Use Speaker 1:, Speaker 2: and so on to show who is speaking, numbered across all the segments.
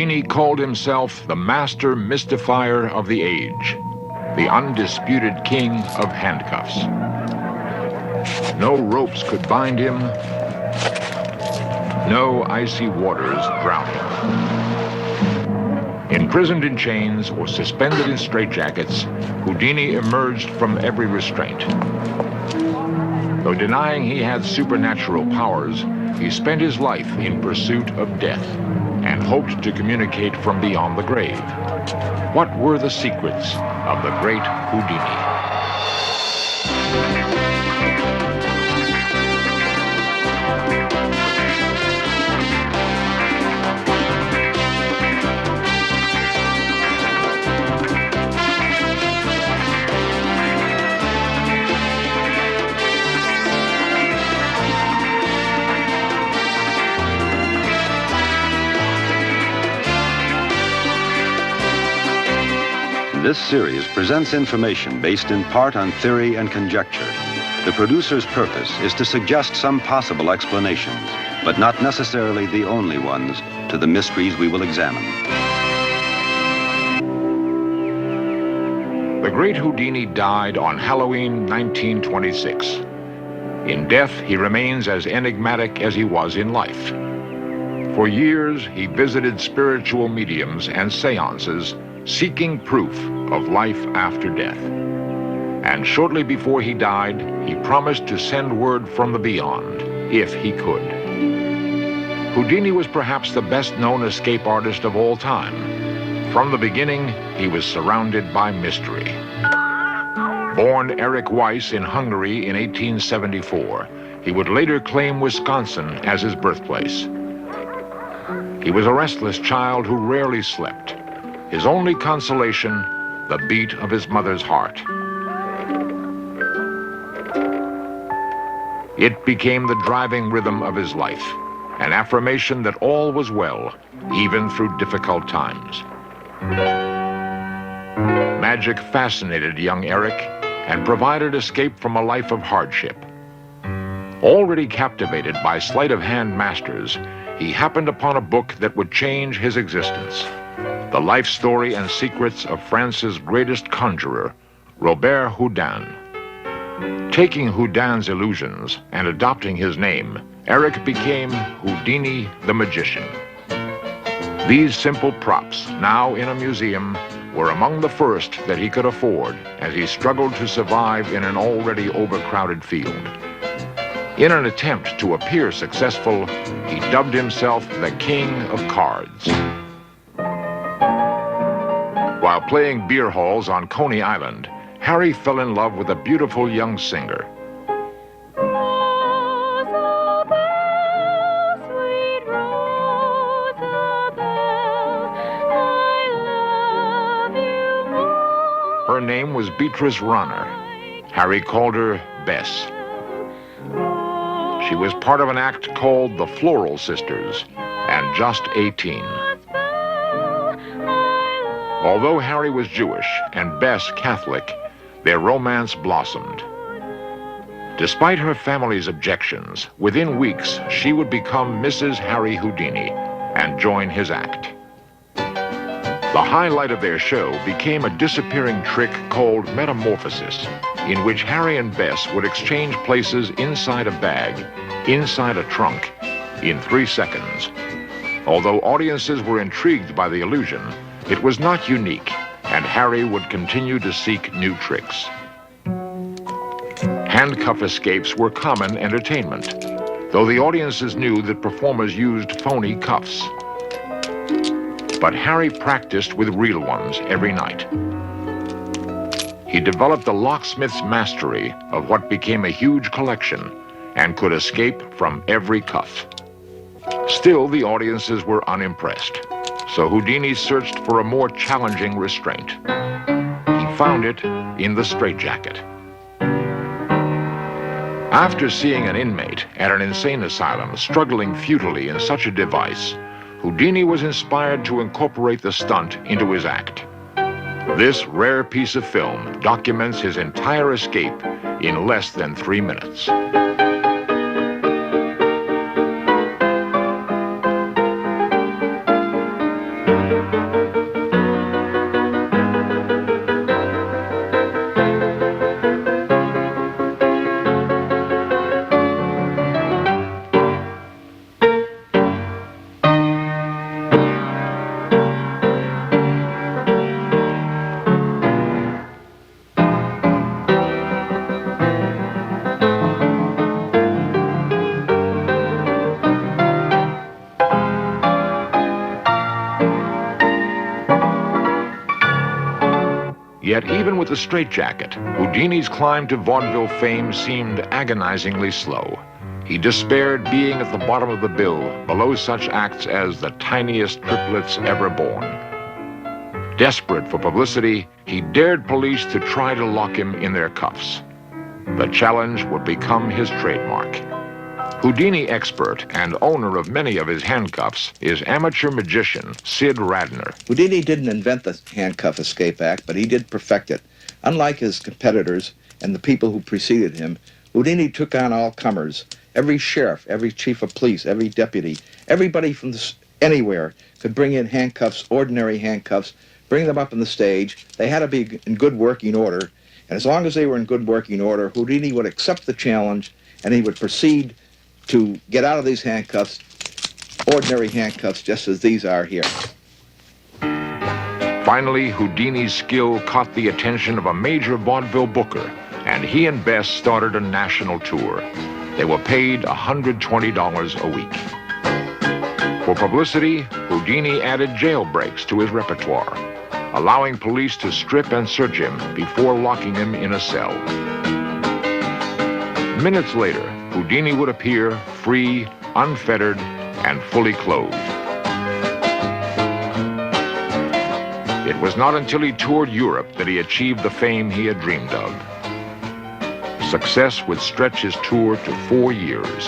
Speaker 1: Houdini called himself the master mystifier of the age, the undisputed king of handcuffs. No ropes could bind him, no icy waters drown him. Imprisoned in chains or suspended in straitjackets, Houdini emerged from every restraint. Though denying he had supernatural powers, he spent his life in pursuit of death and hoped to communicate from beyond the grave. What were the secrets of the great Houdini?
Speaker 2: This series presents information based in part on theory and conjecture. The producer's purpose is to suggest some possible explanations, but not necessarily the only ones, to the mysteries we will examine.
Speaker 1: The great Houdini died on Halloween 1926. In death, he remains as enigmatic as he was in life. For years, he visited spiritual mediums and seances, seeking proof of life after death. And shortly before he died, he promised to send word from the beyond, if he could. Houdini was perhaps the best-known escape artist of all time. From the beginning, he was surrounded by mystery. Born Eric Weiss in Hungary in 1874, he would later claim Wisconsin as his birthplace. He was a restless child who rarely slept. His only consolation, the beat of his mother's heart. It became the driving rhythm of his life, an affirmation that all was well, even through difficult times. Magic fascinated young Eric and provided escape from a life of hardship. Already captivated by sleight-of-hand masters, he happened upon a book that would change his existence. The life story and secrets of France's greatest conjurer, Robert Houdin. Taking Houdin's illusions and adopting his name, Eric became Houdini the Magician. These simple props, now in a museum, were among the first that he could afford as he struggled to survive in an already overcrowded field. In an attempt to appear successful, he dubbed himself the King of Cards. While playing beer halls on Coney Island, Harry fell in love with a beautiful young singer. Her name was Beatrice Ronner. Harry called her Bess. She was part of an act called the Floral Sisters, and just 18. Although Harry was Jewish and Bess Catholic, their romance blossomed. Despite her family's objections, within weeks she would become Mrs. Harry Houdini and join his act. The highlight of their show became a disappearing trick called metamorphosis, in which Harry and Bess would exchange places inside a bag, inside a trunk, in 3 seconds. Although audiences were intrigued by the illusion, it was not unique, and Harry would continue to seek new tricks. Handcuff escapes were common entertainment, though the audiences knew that performers used phony cuffs. But Harry practiced with real ones every night. He developed the locksmith's mastery of what became a huge collection and could escape from every cuff. Still, the audiences were unimpressed. So Houdini searched for a more challenging restraint. He found it in the straitjacket. After seeing an inmate at an insane asylum struggling futilely in such a device, Houdini was inspired to incorporate the stunt into his act. This rare piece of film documents his entire escape in less than 3 minutes. Yet even with the straitjacket, Houdini's climb to vaudeville fame seemed agonizingly slow. He despaired being at the bottom of the bill, below such acts as the tiniest triplets ever born. Desperate for publicity, he dared police to try to lock him in their cuffs. The challenge would become his trademark. Houdini expert and owner of many of his handcuffs is amateur magician Sid Radner.
Speaker 3: Houdini didn't invent the handcuff escape act, but he did perfect it. Unlike his competitors and the people who preceded him, Houdini took on all comers. Every sheriff, every chief of police, every deputy, everybody from anywhere could bring in handcuffs, ordinary handcuffs, bring them up on the stage. They had to be in good working order. And as long as they were in good working order, Houdini would accept the challenge and he would proceed to get out of these handcuffs, ordinary handcuffs, just as these are here.
Speaker 1: Finally, Houdini's skill caught the attention of a major vaudeville booker, and he and Bess started a national tour. They were paid $120 a week. For publicity, Houdini added jailbreaks to his repertoire, allowing police to strip and search him before locking him in a cell. Minutes later, Houdini would appear free, unfettered, and fully clothed. It was not until he toured Europe that he achieved the fame he had dreamed of. Success would stretch his tour to 4 years.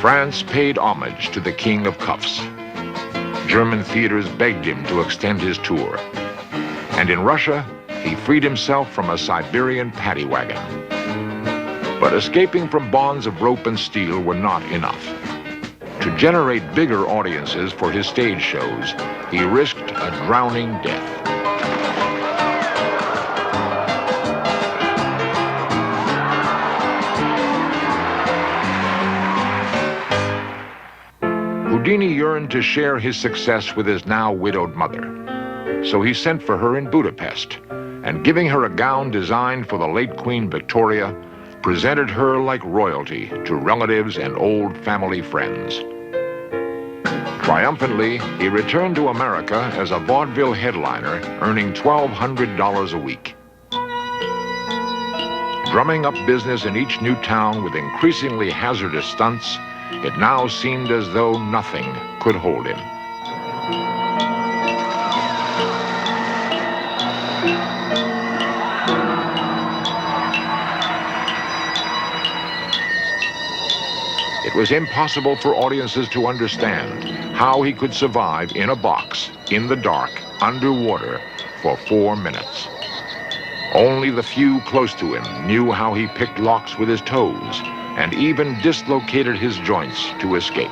Speaker 1: France paid homage to the King of Cuffs. German theaters begged him to extend his tour. And in Russia, he freed himself from a Siberian paddy wagon. But escaping from bonds of rope and steel were not enough. To generate bigger audiences for his stage shows, he risked a drowning death. Houdini yearned to share his success with his now widowed mother. So he sent for her in Budapest, and giving her a gown designed for the late Queen Victoria, presented her like royalty to relatives and old family friends. Triumphantly, he returned to America as a vaudeville headliner, earning $1,200 a week. Drumming up business in each new town with increasingly hazardous stunts, it now seemed as though nothing could hold him. It was impossible for audiences to understand how he could survive in a box, in the dark, underwater, for 4 minutes. Only the few close to him knew how he picked locks with his toes and even dislocated his joints to escape.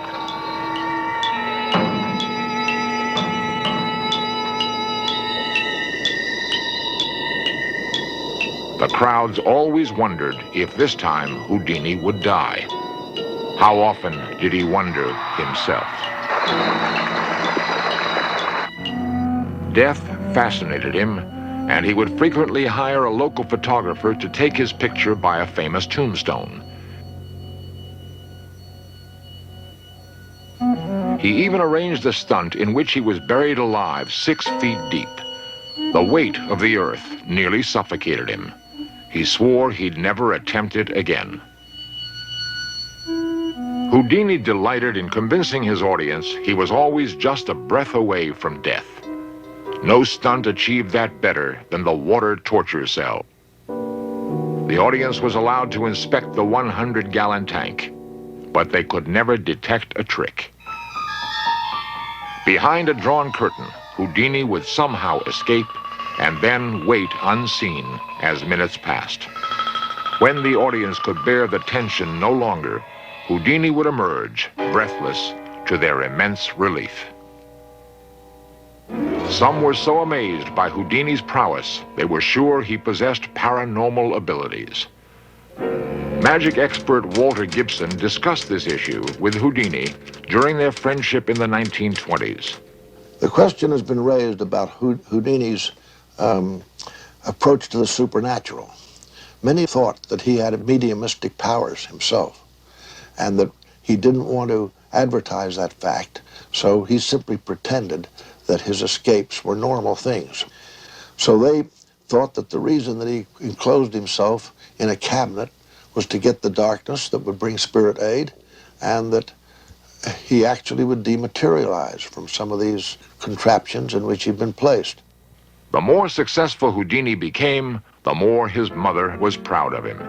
Speaker 1: The crowds always wondered if this time Houdini would die. How often did he wonder himself? Death fascinated him, and he would frequently hire a local photographer to take his picture by a famous tombstone. He even arranged a stunt in which he was buried alive 6 feet deep. The weight of the earth nearly suffocated him. He swore he'd never attempt it again. Houdini delighted in convincing his audience he was always just a breath away from death. No stunt achieved that better than the water torture cell. The audience was allowed to inspect the 100-gallon tank, but they could never detect a trick. Behind a drawn curtain, Houdini would somehow escape and then wait unseen as minutes passed. When the audience could bear the tension no longer, Houdini would emerge, breathless, to their immense relief. Some were so amazed by Houdini's prowess, they were sure he possessed paranormal abilities. Magic expert Walter Gibson discussed this issue with Houdini during their friendship in the 1920s.
Speaker 4: The question has been raised about Houdini's approach to the supernatural. Many thought that he had mediumistic powers himself, and that he didn't want to advertise that fact, so he simply pretended that his escapes were normal things. So they thought that the reason that he enclosed himself in a cabinet was to get the darkness that would bring spirit aid, and that he actually would dematerialize from some of these contraptions in which he'd been placed.
Speaker 1: The more successful Houdini became, the more his mother was proud of him.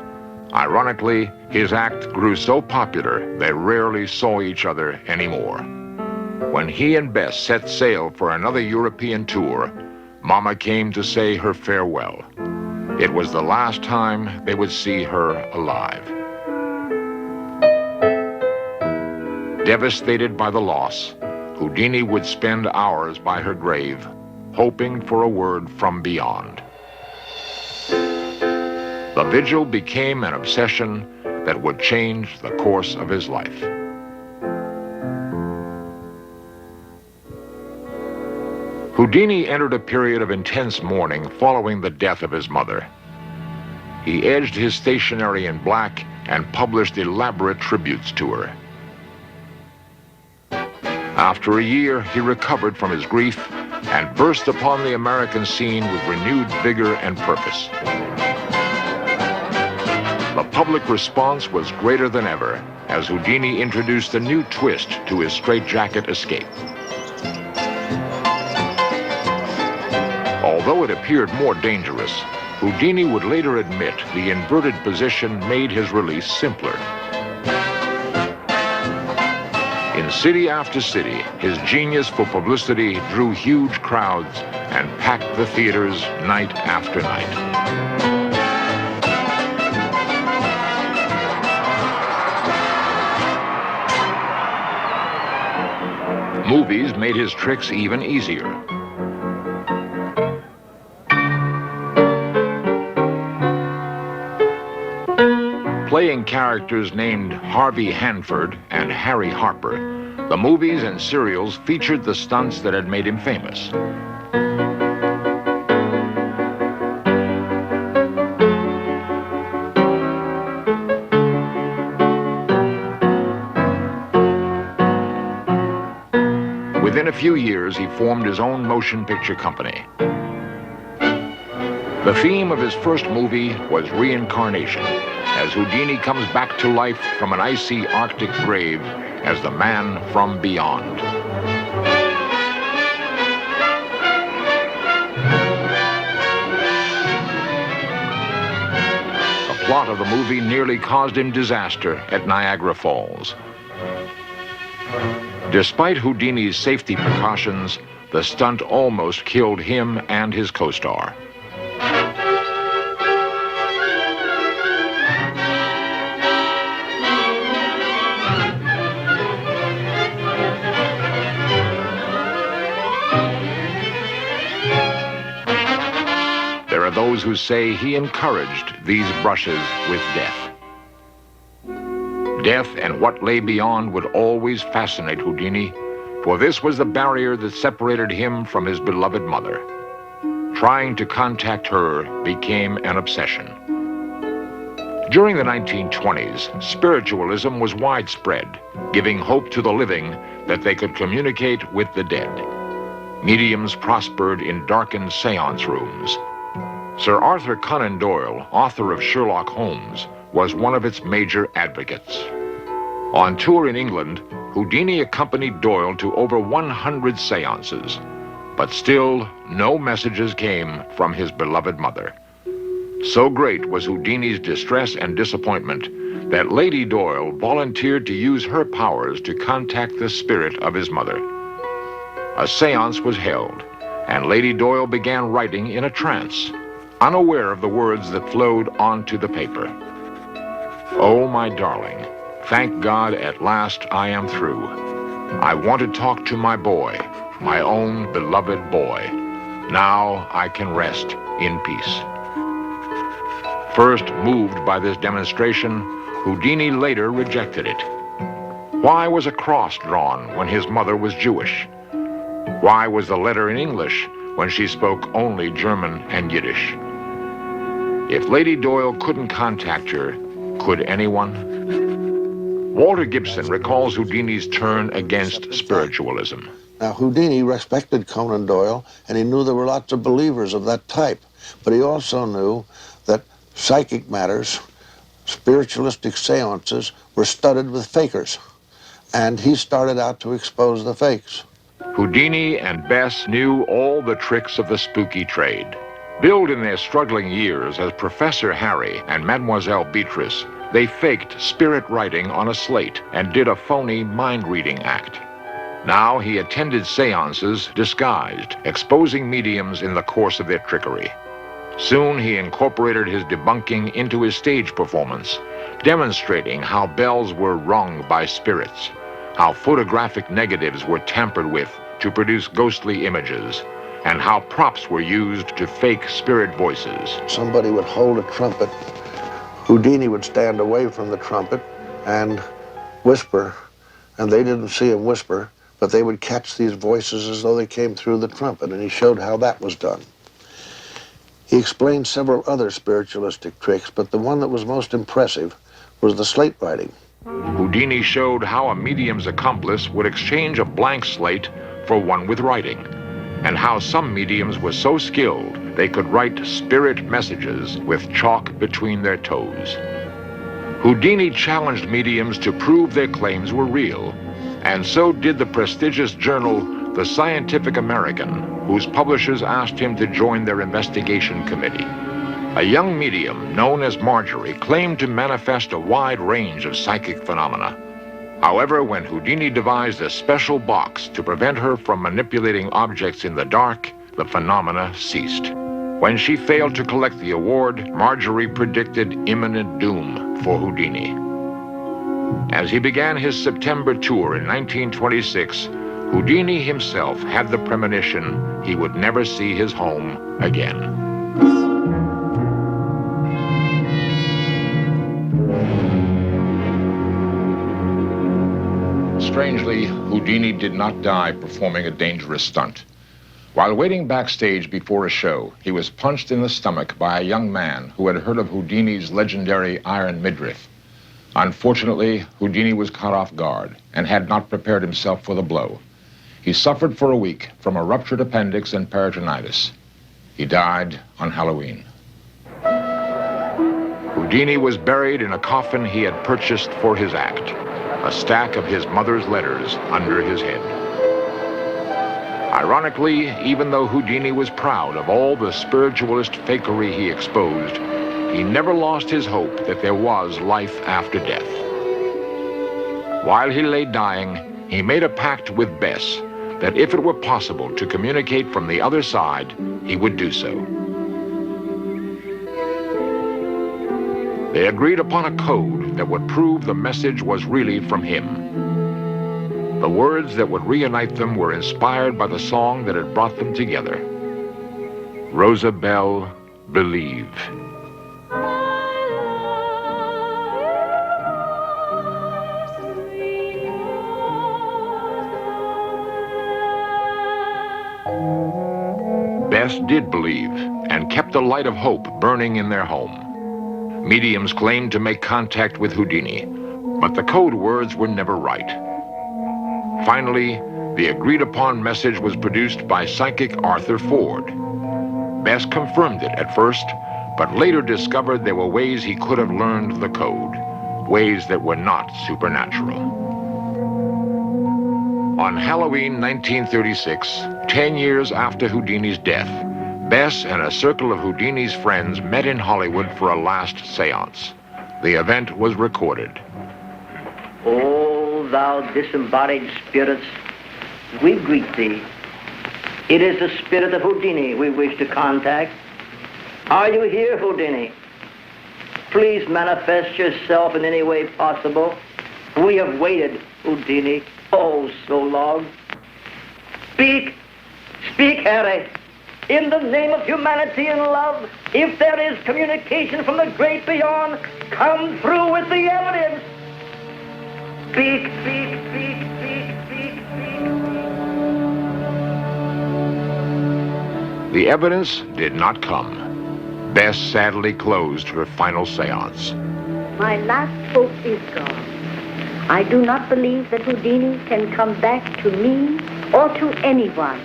Speaker 1: Ironically, his act grew so popular they rarely saw each other anymore. When he and Bess set sail for another European tour, Mama came to say her farewell. It was the last time they would see her alive. Devastated by the loss, Houdini would spend hours by her grave, hoping for a word from beyond. The vigil became an obsession that would change the course of his life. Houdini entered a period of intense mourning following the death of his mother. He edged his stationery in black and published elaborate tributes to her. After a year, he recovered from his grief and burst upon the American scene with renewed vigor and purpose. The public response was greater than ever as Houdini introduced a new twist to his straitjacket escape. Although it appeared more dangerous, Houdini would later admit the inverted position made his release simpler. In city after city, his genius for publicity drew huge crowds and packed the theaters night after night. Movies made his tricks even easier. Playing characters named Harvey Hanford and Harry Harper, the movies and serials featured the stunts that had made him famous. Within a few years, he formed his own motion picture company. The theme of his first movie was reincarnation, as Houdini comes back to life from an icy Arctic grave as the man from beyond. The plot of the movie nearly caused him disaster at Niagara Falls. Despite Houdini's safety precautions, the stunt almost killed him and his co-star. There are those who say he encouraged these brushes with death. Death and what lay beyond would always fascinate Houdini, for this was the barrier that separated him from his beloved mother. Trying to contact her became an obsession. During the 1920s, spiritualism was widespread, giving hope to the living that they could communicate with the dead. Mediums prospered in darkened seance rooms. Sir Arthur Conan Doyle, author of Sherlock Holmes, was one of its major advocates. On tour in England, Houdini accompanied Doyle to over 100 seances, but still no messages came from his beloved mother. So great was Houdini's distress and disappointment that Lady Doyle volunteered to use her powers to contact the spirit of his mother. A seance was held, and Lady Doyle began writing in a trance, unaware of the words that flowed onto the paper. "Oh, my darling, thank God at last I am through. I want to talk to my boy, my own beloved boy. Now I can rest in peace." First moved by this demonstration, Houdini later rejected it. Why was a cross drawn when his mother was Jewish? Why was the letter in English when she spoke only German and Yiddish? If Lady Doyle couldn't contact her, could anyone? Walter Gibson recalls Houdini's turn against spiritualism.
Speaker 4: Now, Houdini respected Conan Doyle, and he knew there were lots of believers of that type. But he also knew that psychic matters, spiritualistic seances, were studded with fakers. And he started out to expose the fakes.
Speaker 1: Houdini and Bess knew all the tricks of the spooky trade. Billed in their struggling years as Professor Harry and Mademoiselle Beatrice, they faked spirit writing on a slate and did a phony mind-reading act. Now he attended seances disguised, exposing mediums in the course of their trickery. Soon he incorporated his debunking into his stage performance, demonstrating how bells were rung by spirits, how photographic negatives were tampered with to produce ghostly images, and how props were used to fake spirit voices.
Speaker 4: Somebody would hold a trumpet. Houdini would stand away from the trumpet and whisper, and they didn't see him whisper, but they would catch these voices as though they came through the trumpet, and he showed how that was done. He explained several other spiritualistic tricks, but the one that was most impressive was the slate writing.
Speaker 1: Houdini showed how a medium's accomplice would exchange a blank slate for one with writing, and how some mediums were so skilled they could write spirit messages with chalk between their toes. Houdini challenged mediums to prove their claims were real, and so did the prestigious journal The Scientific American, whose publishers asked him to join their investigation committee. A young medium known as Marjorie claimed to manifest a wide range of psychic phenomena. However, when Houdini devised a special box to prevent her from manipulating objects in the dark, the phenomena ceased. When she failed to collect the award, Marjorie predicted imminent doom for Houdini. As he began his September tour in 1926, Houdini himself had the premonition he would never see his home again. Strangely, Houdini did not die performing a dangerous stunt. While waiting backstage before a show, he was punched in the stomach by a young man who had heard of Houdini's legendary iron midriff. Unfortunately, Houdini was caught off guard and had not prepared himself for the blow. He suffered for a week from a ruptured appendix and peritonitis. He died on Halloween. Houdini was buried in a coffin he had purchased for his act, a stack of his mother's letters under his head. Ironically, even though Houdini was proud of all the spiritualist fakery he exposed, he never lost his hope that there was life after death. While he lay dying, he made a pact with Bess that if it were possible to communicate from the other side, he would do so. They agreed upon a code that would prove the message was really from him. The words that would reunite them were inspired by the song that had brought them together. Rosabelle, believe. Bess did believe and kept the light of hope burning in their home. Mediums claimed to make contact with Houdini, but the code words were never right. Finally, the agreed-upon message was produced by psychic Arthur Ford. Bess confirmed it at first, but later discovered there were ways he could have learned the code, ways that were not supernatural. On Halloween 1936, 10 years after Houdini's death, Bess and a circle of Houdini's friends met in Hollywood for a last seance. The event was recorded.
Speaker 5: O thou disembodied spirits, we greet thee. It is the spirit of Houdini we wish to contact. Are you here, Houdini? Please manifest yourself in any way possible. We have waited, Houdini, oh, so long. Speak, speak, Harry. In the name of humanity and love, if there is communication from the great beyond, come through with the evidence. Speak, speak, speak, speak, speak, speak.
Speaker 1: The evidence did not come. Bess sadly closed her final seance.
Speaker 6: My last hope is gone. I do not believe that Houdini can come back to me or to anyone.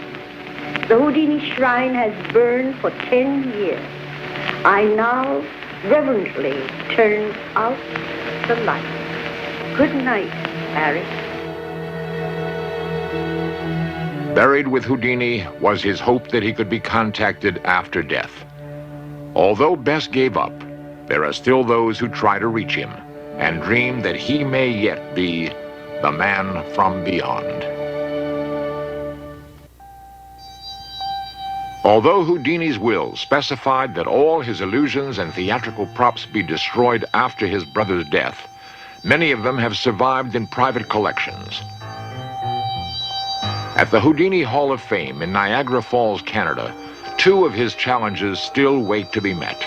Speaker 6: The Houdini shrine has burned for 10 years. I now reverently turn out the light. Good night, Harry.
Speaker 1: Buried with Houdini was his hope that he could be contacted after death. Although Bess gave up, there are still those who try to reach him and dream that he may yet be the man from beyond. Although Houdini's will specified that all his illusions and theatrical props be destroyed after his brother's death, many of them have survived in private collections. At the Houdini Hall of Fame in Niagara Falls, Canada, 2 of his challenges still wait to be met.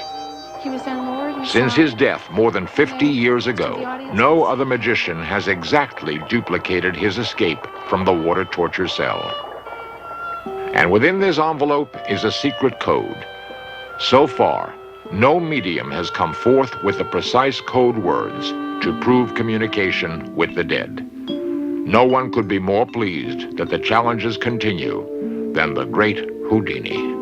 Speaker 7: He was then lowered and
Speaker 1: Since
Speaker 7: shot.
Speaker 1: his death more than 50 years ago, no other magician has exactly duplicated his escape from the water torture cell. And within this envelope is a secret code. So far, no medium has come forth with the precise code words to prove communication with the dead. No one could be more pleased that the challenges continue than the great Houdini.